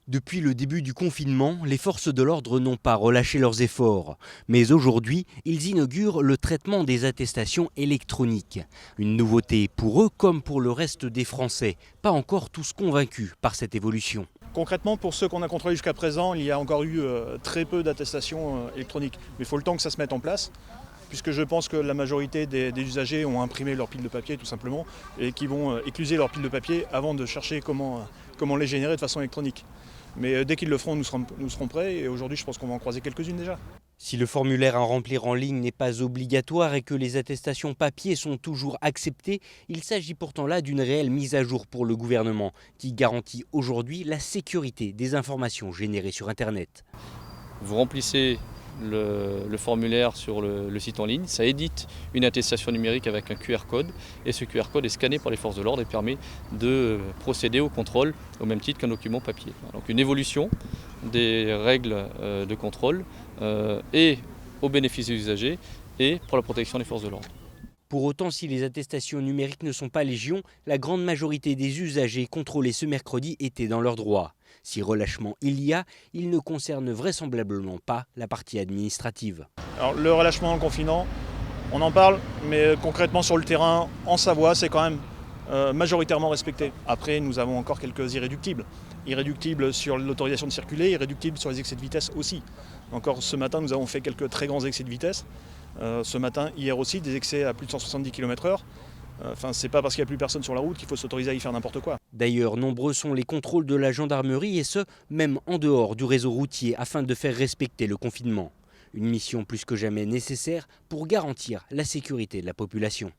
Depuis le début du confinement, les forces de l'ordre n'ont pas relâché leurs efforts. Mais aujourd'hui, ils inaugurent le traitement des attestations électroniques. Une nouveauté pour eux comme pour le reste des Français, pas encore tous convaincus par cette évolution. Concrètement, pour ceux qu'on a contrôlés jusqu'à présent, il y a encore eu très peu d'attestations électroniques. Mais il faut le temps que ça se mette en place, puisque je pense que la majorité des usagers ont imprimé leur pile de papier tout simplement, et qui vont écluser leur pile de papier avant de chercher comment les générer de façon électronique. Mais dès qu'ils le feront, nous serons prêts, et aujourd'hui je pense qu'on va en croiser quelques-unes déjà. Si le formulaire à remplir en ligne n'est pas obligatoire et que les attestations papier sont toujours acceptées, il s'agit pourtant là d'une réelle mise à jour pour le gouvernement, qui garantit aujourd'hui la sécurité des informations générées sur Internet. Vous remplissez le formulaire sur le site en ligne, ça édite une attestation numérique avec un QR code et ce QR code est scanné par les forces de l'ordre et permet de procéder au contrôle au même titre qu'un document papier. Donc une évolution des règles de contrôle et au bénéfice des usagers et pour la protection des forces de l'ordre. Pour autant, si les attestations numériques ne sont pas légion, la grande majorité des usagers contrôlés ce mercredi étaient dans leurs droits. Si relâchement il y a, il ne concerne vraisemblablement pas la partie administrative. Alors le relâchement dans le confinement, on en parle, mais concrètement sur le terrain, en Savoie, c'est quand même majoritairement respecté. Après, nous avons encore quelques irréductibles. Irréductibles sur l'autorisation de circuler, irréductibles sur les excès de vitesse aussi. Encore ce matin, nous avons fait quelques très grands excès de vitesse. Ce matin, hier aussi, des excès à plus de 170 km/h. C'est pas parce qu'il n'y a plus personne sur la route qu'il faut s'autoriser à y faire n'importe quoi. D'ailleurs, nombreux sont les contrôles de la gendarmerie et ce, même en dehors du réseau routier afin de faire respecter le confinement. Une mission plus que jamais nécessaire pour garantir la sécurité de la population.